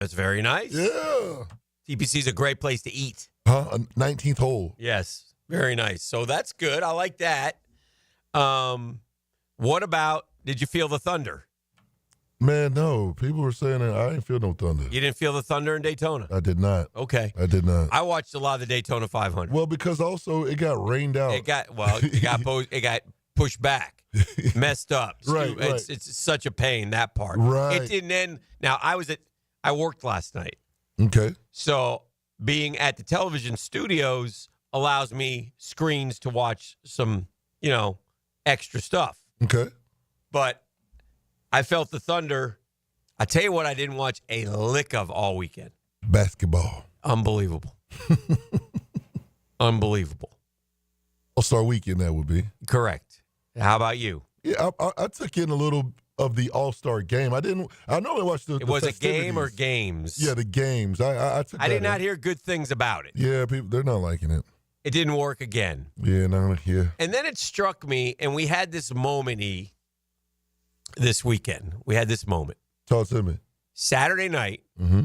That's very nice. Yeah. TPC is a great place to eat. A 19th hole. Yes, very nice. So that's good. I like that. What about, did you feel the thunder? Man, no. People were saying that I didn't feel no thunder. You didn't feel the thunder in Daytona? I did not. Okay. I did not. I watched a lot of the Daytona 500. Well, because also it got rained out. It got pushed back, messed up. Right. It's such a pain, that part. Right. It didn't end. Now, I worked last night. Okay. So being at the television studios allows me screens to watch some, extra stuff. Okay. But I felt the thunder. I tell you what, I didn't watch a lick of all weekend. Basketball. Unbelievable. Unbelievable. All-Star weekend, that would be. Correct. How about you? Yeah, I took in a little of the All-Star game. I normally watch the Was it game or festivities. games? Yeah, the games. I took I did that not in. hear good things about it. Yeah, people, they're not liking it. It didn't work again. Yeah, no, yeah. And then it struck me, and we had this moment, this weekend. We had this moment. Talk to me. Saturday night, Mm-hmm.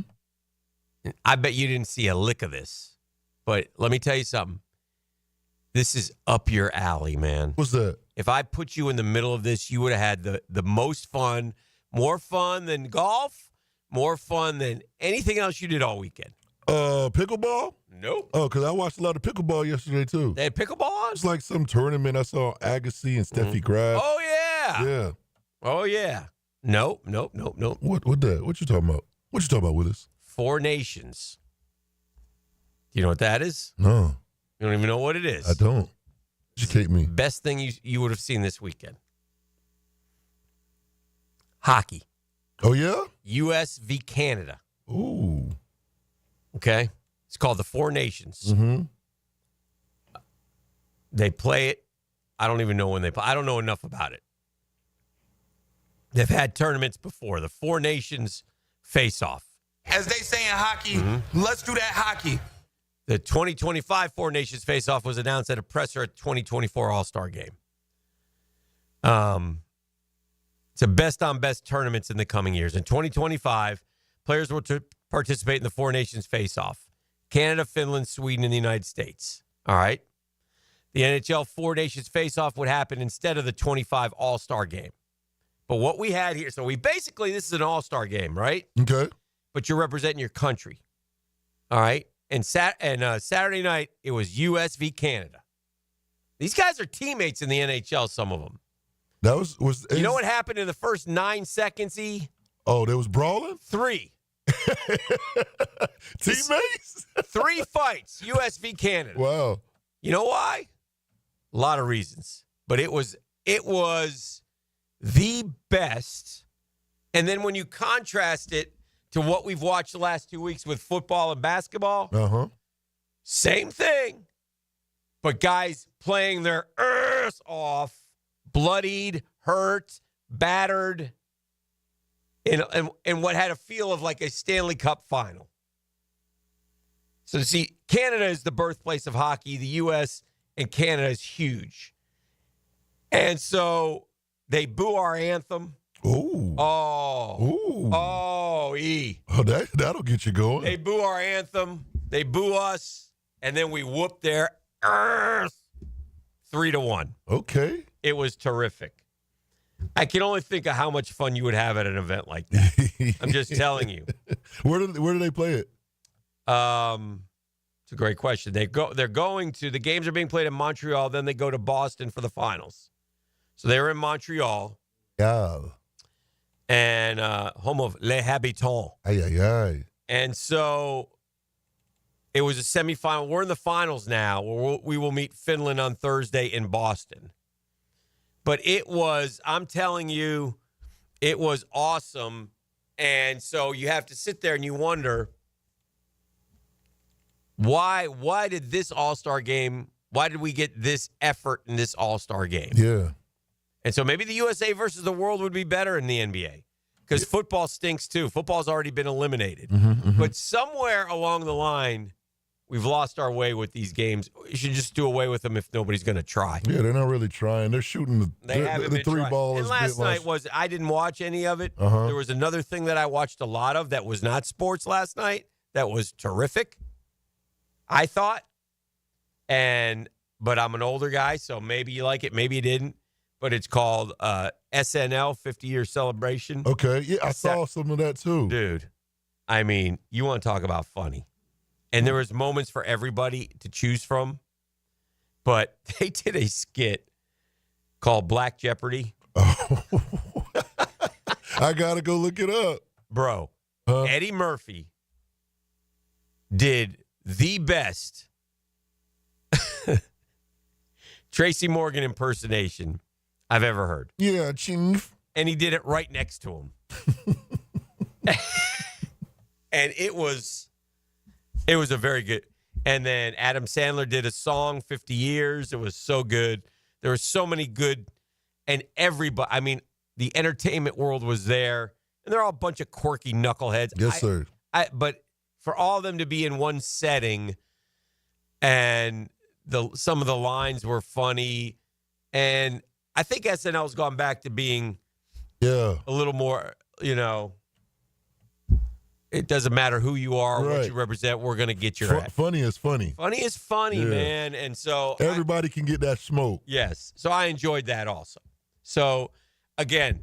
I bet you didn't see a lick of this. But let me tell you something. This is up your alley, man. What's that? If I put you in the middle of this, you would have had the most fun, more fun than golf, more fun than anything else you did all weekend. Pickleball? Nope. Oh, because I watched a lot of pickleball yesterday, too. They had pickleball on? It's like some tournament. I saw Agassi and Steffi Graf. Oh, yeah. Yeah. Oh, yeah. Nope. What that? What you talking about? What you talking about, Willis? 4 Nations. Do you know what that is? No, You don't even know what it is. I don't. Educate me. Best thing you would have seen this weekend. Hockey. Oh, yeah? U.S. v. Canada. Ooh. Okay? It's called the 4 Nations. Mm-hmm. They play it. I don't even know when they play. I don't know enough about it. They've had tournaments before. The 4 Nations face-off. As they say in hockey, let's do that hockey. The 2025 Four Nations face-off was announced at a presser at 2024 All-Star Game. It's a best-on-best tournaments in the coming years. In 2025, players will participate in the Four Nations face-off. Canada, Finland, Sweden, and the United States. All right? The NHL Four Nations face-off would happen instead of the 25 All-Star Game. But what we had here, so this is an All-Star game, right? Okay. But you're representing your country. All right? And Saturday night, it was U.S. v. Canada. These guys are teammates in the NHL, some of them. That was You know what happened in the first 9 seconds, E? Oh, there was brawling? 3. Teammates? 3 fights, U.S. v. Canada. Wow. You know why? A lot of reasons. But it was the best. And then when you contrast it to what we've watched the last 2 weeks with football and basketball, Uh-huh. same thing. But guys playing their earth off, bloodied, hurt, battered, in what had a feel of like a Stanley Cup final. So, see, Canada is the birthplace of hockey. The U.S. and Canada is huge. And so they boo our anthem. Ooh. E. Oh, that'll get you going. They boo our anthem. They boo us. And then we whoop their earth 3-1. Okay. It was terrific. I can only think of how much fun you would have at an event like that. I'm just telling you. Where do they play it? It's a great question. The games are being played in Montreal, then they go to Boston for the finals. So they were in Montreal. Yeah. And home of Les Habitants. Aye. And so it was a semifinal. We're in the finals now. We will meet Finland on Thursday in Boston. But I'm telling you, it was awesome. And so you have to sit there and you wonder, why did this All-Star game, why did we get this effort in this All-Star game? Yeah. And so maybe the USA versus the world would be better in the NBA because football stinks too. Football's already been eliminated. But somewhere along the line, we've lost our way with these games. You should just do away with them if nobody's going to try. Yeah, they're not really trying. They're shooting the three ball. And last night I didn't watch any of it. Uh-huh. There was another thing that I watched a lot of that was not sports last night that was terrific, I thought. But I'm an older guy, so maybe you like it, maybe you didn't. But it's called SNL 50-year celebration. Okay, yeah, I saw some of that too. Dude, I mean, you want to talk about funny. And there was moments for everybody to choose from. But they did a skit called Black Jeopardy. Oh. I got to go look it up. Bro, Eddie Murphy did the best Tracy Morgan impersonation I've ever heard. Yeah, chief. And he did it right next to him. And it was a very good. And then Adam Sandler did a song, 50 Years. It was so good. There were so many good, and everybody, I mean, the entertainment world was there. And they're all a bunch of quirky knuckleheads. Yes, sir. But for all of them to be in one setting, and some of the lines were funny, and I think SNL's gone back to being a little more, it doesn't matter who you are, or what you represent, we're going to get your at. Funny is funny. Funny is funny, man. And so everybody can get that smoke. Yes. So I enjoyed that also. So, again,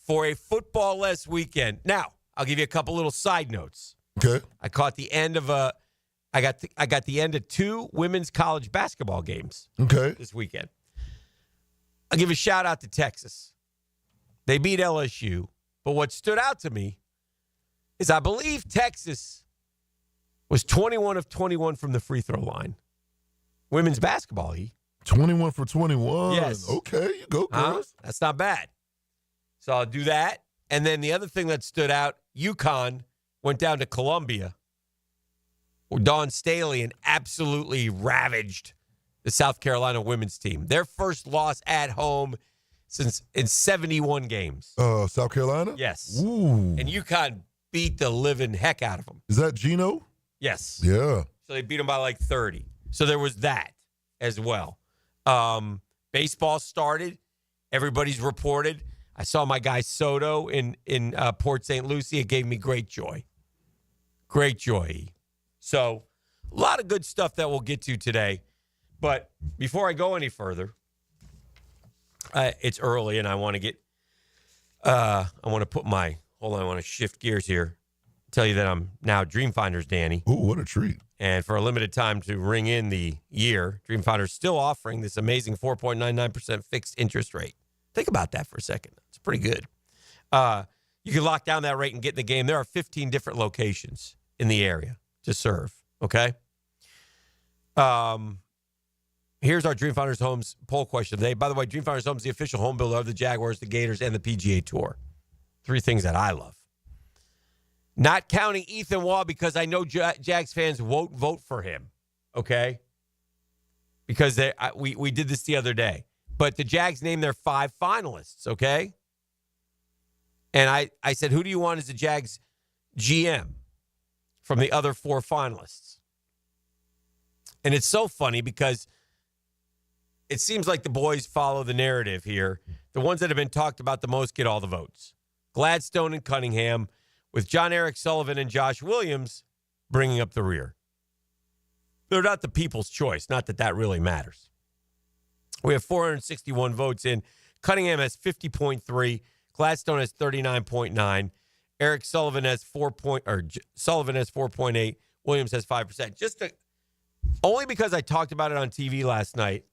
for a football-less weekend. Now, I'll give you a couple little side notes. Okay. I caught the end of I got the end of 2 women's college basketball games. Okay. This weekend. I'll give a shout out to Texas. They beat LSU, but what stood out to me is I believe Texas was 21 of 21 from the free throw line. Women's basketball, 21 for 21. Yes. Okay, you go, girls. That's not bad. So I'll do that. And then the other thing that stood out, UConn went down to Columbia, where Dawn Staley and absolutely ravaged the South Carolina women's team. Their first loss at home in 71 games. South Carolina? Yes. Ooh. And UConn beat the living heck out of them. Is that Gino? Yes. Yeah. So they beat them by like 30. So there was that as well. Baseball started. Everybody's reported. I saw my guy Soto in Port St. Lucie. It gave me great joy. Great joy. So a lot of good stuff that we'll get to today. But before I go any further, it's early and I want to get I want to shift gears here. Tell you that I'm now Dreamfinders Danny. Ooh, what a treat. And for a limited time to ring in the year, Dreamfinder's still offering this amazing 4.99% fixed interest rate. Think about that for a second. It's pretty good. You can lock down that rate and get in the game. There are 15 different locations in the area to serve, okay? Here's our Dreamfinders Homes poll question today. By the way, Dreamfinders Homes is the official home builder of the Jaguars, the Gators, and the PGA Tour. 3 things that I love. Not counting Ethan Waugh because I know Jags fans won't vote for him, okay? Because we did this the other day. But the Jags named their 5 finalists, okay? And I said, who do you want as the Jags GM from the other 4 finalists? And it's so funny because it seems like the boys follow the narrative here. The ones that have been talked about the most get all the votes. Gladstone and Cunningham, with John Eric Sullivan and Josh Williams bringing up the rear. They're not the people's choice, not that really matters. We have 461 votes in. Cunningham has 50.3. Gladstone has 39.9. Eric Sullivan has 4.8. Williams has 5%. Only because I talked about it on TV last night.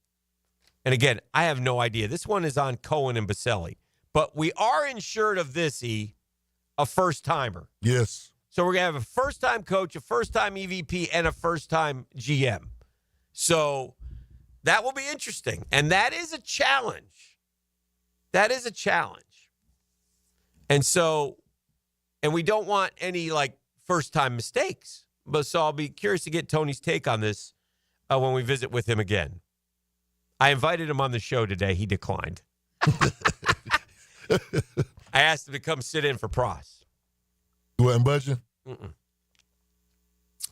And again, I have no idea. This one is on Cohen and Baselli. But we are insured of this, a first-timer. Yes. So we're going to have a first-time coach, a first-time EVP, and a first-time GM. So that will be interesting. And that is a challenge. And we don't want any, first-time mistakes. But so I'll be curious to get Tony's take on this when we visit with him again. I invited him on the show today. He declined. I asked him to come sit in for Pross. You wasn't budging?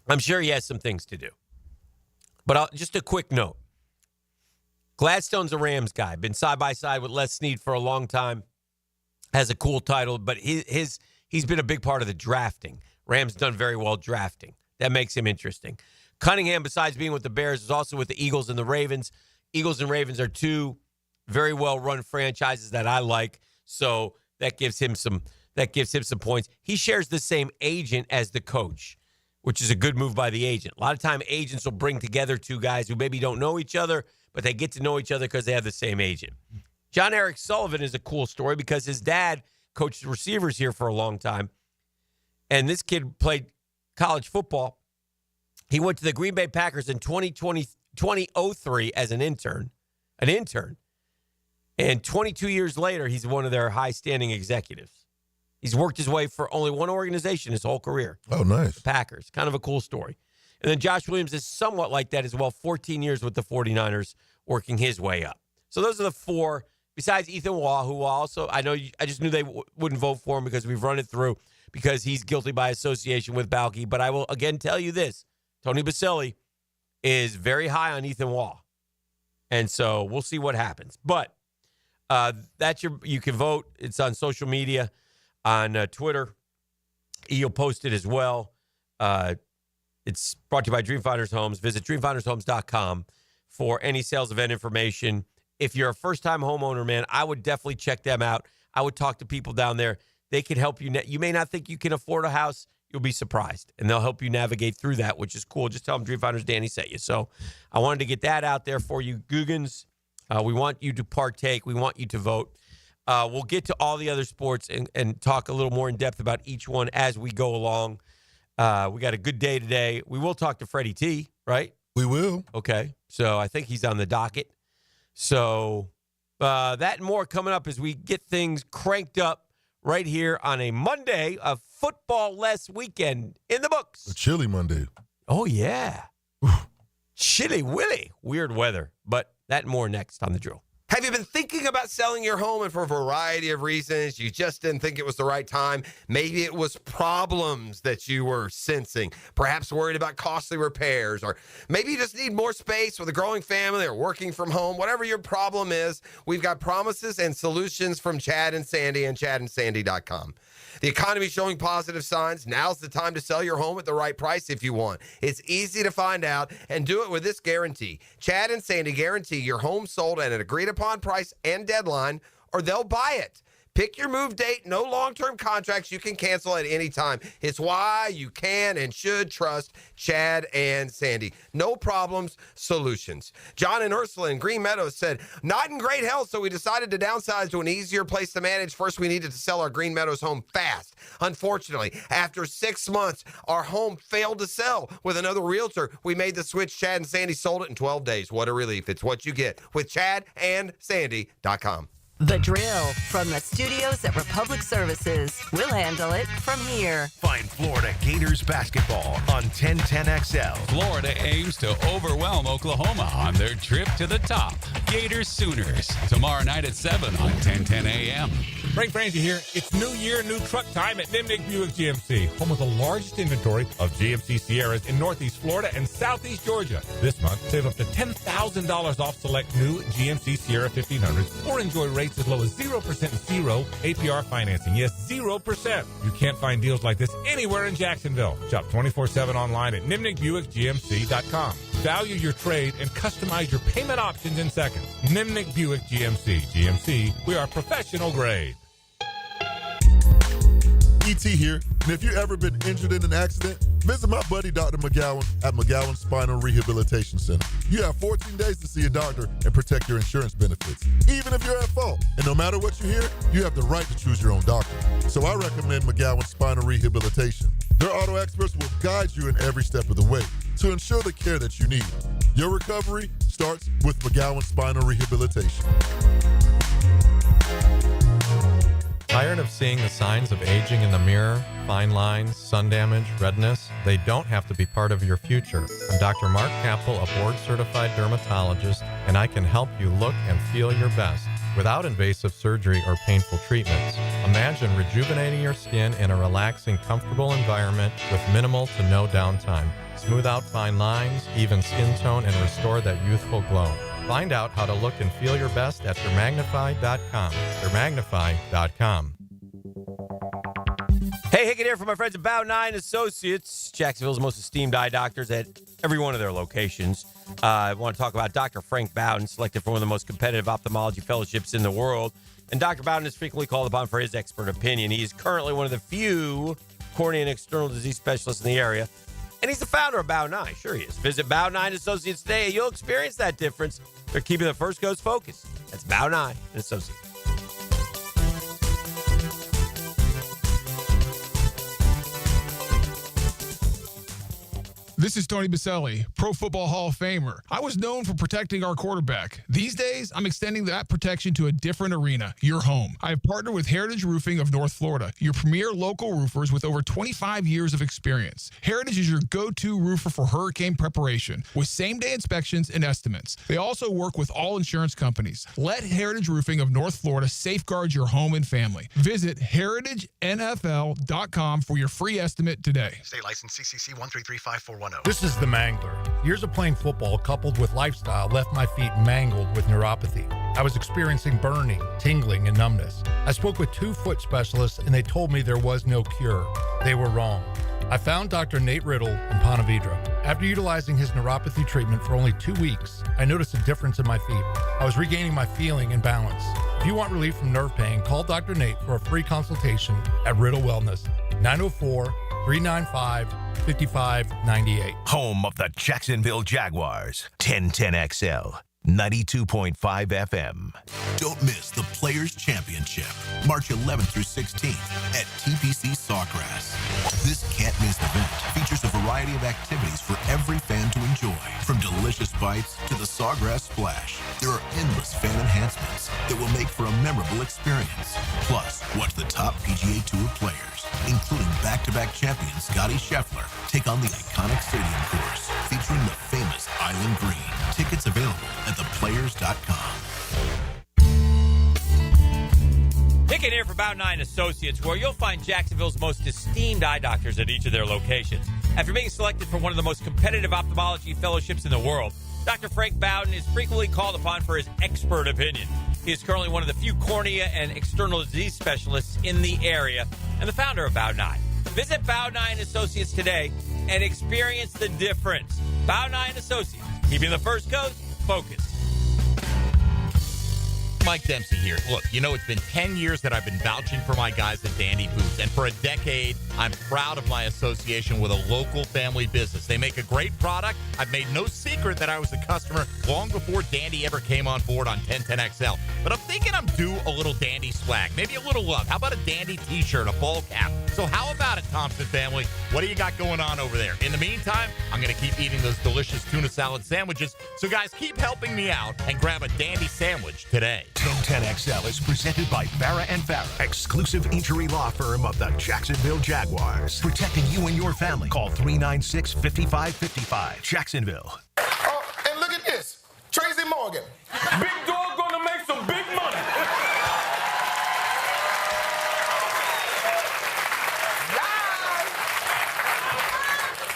I'm sure he has some things to do. But just a quick note. Gladstone's a Rams guy. Been side by side with Les Snead for a long time. Has a cool title, but he's been a big part of the drafting. Rams done very well drafting. That makes him interesting. Cunningham, besides being with the Bears, is also with the Eagles and the Ravens. Eagles and Ravens are two very well-run franchises that I like, so that gives him some points. He shares the same agent as the coach, which is a good move by the agent. A lot of time agents will bring together two guys who maybe don't know each other, but they get to know each other because they have the same agent. John Eric Sullivan is a cool story because his dad coached receivers here for a long time, and this kid played college football. He went to the Green Bay Packers in 2003 as an intern. And 22 years later, he's one of their high-standing executives. He's worked his way for only one organization his whole career. Oh, nice. The Packers. Kind of a cool story. And then Josh Williams is somewhat like that as well. 14 years with the 49ers, working his way up. So those are the four, besides Ethan Waugh, who also, I just knew they wouldn't vote for him because we've run it through because he's guilty by association with Balky. But I will again tell you this. Tony Baselli is very high on Ethan Waugh. And so we'll see what happens. But you can vote. It's on social media, on Twitter. You'll post it as well. It's brought to you by Dreamfinders Homes. Visit dreamfindershomes.com for any sales event information. If you're a first-time homeowner, man, I would definitely check them out. I would talk to people down there. They can help you. You may not think you can afford a house. You'll be surprised, and they'll help you navigate through that, which is cool. Just tell them Dreamfinders Danny sent you. So I wanted to get that out there for you, Googans. We want you to partake. We want you to vote. We'll get to all the other sports and talk a little more in depth about each one as we go along. We got a good day today. We will talk to Freddie T, right? We will. Okay. So I think he's on the docket. So that and more coming up as we get things cranked up right here on a Monday, a football-less weekend in the books. A chilly Monday. Oh, yeah. Chilly Willy. Weird weather. But that and more next on The Drill. Have you been thinking about selling your home and for a variety of reasons you just didn't think it was the right time? Maybe it was problems that you were sensing, perhaps worried about costly repairs, or maybe you just need more space with a growing family or working from home. Whatever your problem is, we've got promises and solutions from Chad and Sandy and chadandsandy.com. The economy showing positive signs. Now's the time to sell your home at the right price if you want. It's easy to find out and do it with this guarantee. Chad and Sandy guarantee your home sold at an agreed upon price and deadline, or they'll buy it. Pick your move date. No long-term contracts you can cancel at any time. It's why you can and should trust Chad and Sandy. No problems, solutions. John and Ursula in Green Meadows said, not in great health, so we decided to downsize to an easier place to manage. First, we needed to sell our Green Meadows home fast. Unfortunately, after 6 months, our home failed to sell. With another realtor, we made the switch. Chad and Sandy sold it in 12 days. What a relief. It's what you get with chadandsandy.com. The Drill from the studios at Republic Services. We'll handle it from here. Find Florida Gators basketball on 1010XL. Florida aims to overwhelm Oklahoma on their trip to the top. Gators Sooners, tomorrow night at 7 on 1010 a.m. Frank Frangie here. It's new year, new truck time at Nimnik Buick GMC, home of the largest inventory of GMC Sierras in Northeast Florida and Southeast Georgia. This month, save up to $10,000 off select new GMC Sierra 1500s or enjoy rates as low as 0% and 0 APR financing. Yes, 0%. You can't find deals like this anywhere in Jacksonville. Shop 24/7 online at nimnikbuickgmc.com. Value your trade and customize your payment options in seconds. Nimnik Buick GMC. GMC, we are professional grade. E.T. here, and if you've ever been injured in an accident, visit my buddy Dr. McGowan at McGowan Spinal Rehabilitation Center. You have 14 days to see a doctor and protect your insurance benefits, even if you're at fault. And no matter what you hear, you have the right to choose your own doctor. So I recommend McGowan Spinal Rehabilitation. Their auto experts will guide you in every step of the way to ensure the care that you need. Your recovery starts with McGowan Spinal Rehabilitation. Tired of seeing the signs of aging in the mirror, fine lines, sun damage, redness? They don't have to be part of your future. I'm Dr. Mark Capel, a board-certified dermatologist, and I can help you look and feel your best without invasive surgery or painful treatments. A Imagine rejuvenating your skin in a relaxing, comfortable environment with minimal to no downtime. Smooth out fine lines, even skin tone, and restore that youthful glow. Find out how to look and feel your best at Dermagnify.com. Dermagnify.com. Hey, Hicken here from my friends at Bow 9 Associates, Jacksonville's most esteemed eye doctors at every one of their locations. I want to talk about Dr. Frank Bowden, selected for one of the most competitive ophthalmology fellowships in the world. And Dr. Bowden is frequently called upon for his expert opinion. He is currently one of the few cornea and external disease specialists in the area. And he's the founder of Bow 9. Sure he is. Visit Bow 9 Associates today. You'll experience that difference. They're keeping the first coast focused. That's Bow 9 Associates. This is Tony Baselli, Pro Football Hall of Famer. I was known for protecting our quarterback. These days, I'm extending that protection to a different arena, your home. I have partnered with Heritage Roofing of North Florida, your premier local roofers with over 25 years of experience. Heritage is your go-to roofer for hurricane preparation, with same-day inspections and estimates. They also work with all insurance companies. Let Heritage Roofing of North Florida safeguard your home and family. Visit heritagenfl.com for your free estimate today. State license CCC 1335410. This is the Mangler. Years of playing football coupled with lifestyle left my feet mangled with neuropathy. I was experiencing burning, tingling, and numbness. I spoke with 2 foot specialists and they told me there was no cure. They were wrong. I found Dr. Nate Riddle in Ponte Vedra. After utilizing his neuropathy treatment for only 2 weeks, I noticed a difference in my feet. I was regaining my feeling and balance. If you want relief from nerve pain, call Dr. Nate for a free consultation at Riddle Wellness, 904-395-5598. Home of the Jacksonville Jaguars. 1010XL. 92.5 FM. Don't miss the Players Championship, March 11th through 16th at TPC Sawgrass. This can't-miss event features a variety of activities for every fan to enjoy, from delicious bites to the Sawgrass Splash. There are endless fan enhancements that will make for a memorable experience. Plus, watch the top PGA Tour players, including back-to-back champion Scottie Scheffler, take on the iconic stadium course featuring the famous Island Green. Tickets available at theplayers.com. Hicken here for Bow 9 Associates, where you'll find Jacksonville's most esteemed eye doctors at each of their locations. After being selected for one of the most competitive ophthalmology fellowships in the world, Dr. Frank Bowden is frequently called upon for his expert opinion. He is currently one of the few cornea and external disease specialists in the area and the founder of Bow 9. Visit Bow 9 Associates today and experience the difference. Bow 9 Associates, keeping the first coast focused. Mike Dempsey here. Look, you know, it's been 10 years that I've been vouching for my guys at Dandy Boots, and for a decade, I'm proud of my association with a local family business. They make a great product. I've made no secret that I was a customer long before Dandy ever came on board on 1010XL, but I'm thinking I'm due a little Dandy swag, maybe a little love. How about a Dandy t-shirt, a ball cap? So how about it, Thompson family? What do you got going on over there? In the meantime, I'm going to keep eating those delicious tuna salad sandwiches, so guys, keep helping me out and grab a Dandy sandwich today. 1010XL is presented by Farrah & Farrah, exclusive injury law firm of the Jacksonville Jaguars. Protecting you and your family. Call 396-5555. Jacksonville. Oh, and look at this. Tracy Morgan. Big dog gonna make some big money.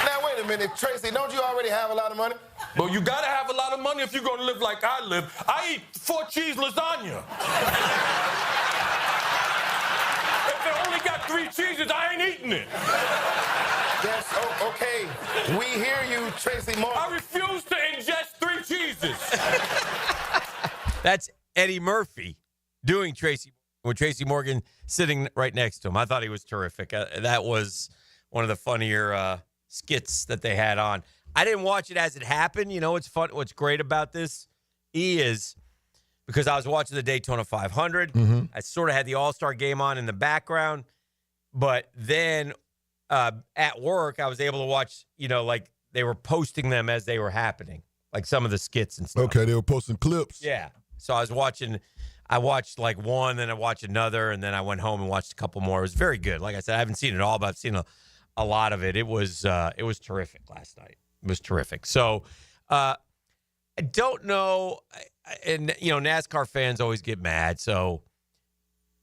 Now, wait a minute, Tracy, don't you already have a lot of money? Well, you gotta have a lot of money if you're gonna live like I live. I eat 4-cheese lasagna. If it only got 3 cheeses, I ain't eating it. Yes, oh, okay. We hear you, Tracy Morgan. I refuse to ingest 3 cheeses. That's Eddie Murphy doing Tracy, with Tracy Morgan sitting right next to him. I thought he was terrific. That was one of the funnier skits that they had on. I didn't watch it as it happened. You know what's fun? What's great about this is because I was watching the Daytona 500. Mm-hmm. I sort of had the All-Star game on in the background. But then at work, I was able to watch, you know, like they were posting them as they were happening, like some of the skits and stuff. Okay, they were posting clips. Yeah. So I watched like one, then I watched another, and then I went home and watched a couple more. It was very good. Like I said, I haven't seen it all, but I've seen a lot of it. It was terrific last night. It was terrific. So I don't know, and you know, NASCAR fans always get mad. So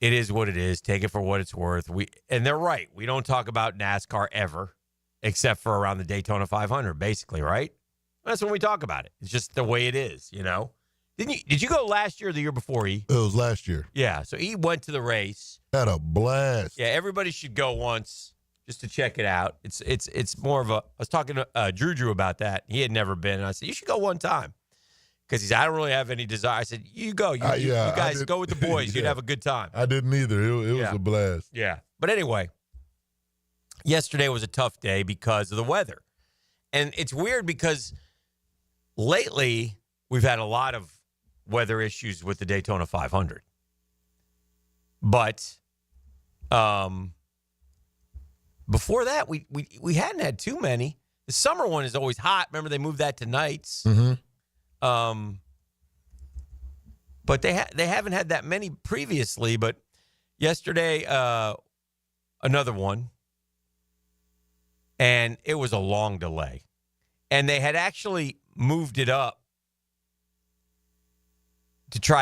It is what it is. Take it for what it's worth. And they're right. We don't talk about NASCAR ever, except for around the Daytona 500, basically, right? That's when we talk about it. It's just the way it is, you know? Did you go last year or the year before, E? It was last year. Yeah, so E went to the race. Had a blast. Yeah, everybody should go once just to check it out. It's more of a. I was talking to Drew about that. He had never been, and I said you should go one time because he said I don't really have any desire. I said you go. You guys go with the boys. You'd have a good time. I didn't either. It was a blast. Yeah, but anyway, yesterday was a tough day because of the weather, and it's weird because lately we've had a lot of weather issues with the Daytona 500. But before that, we hadn't had too many. The summer one is always hot. Remember, they moved that to nights. Mm-hmm. But they haven't had that many previously. But yesterday, another one. And it was a long delay. And they had actually moved it up to try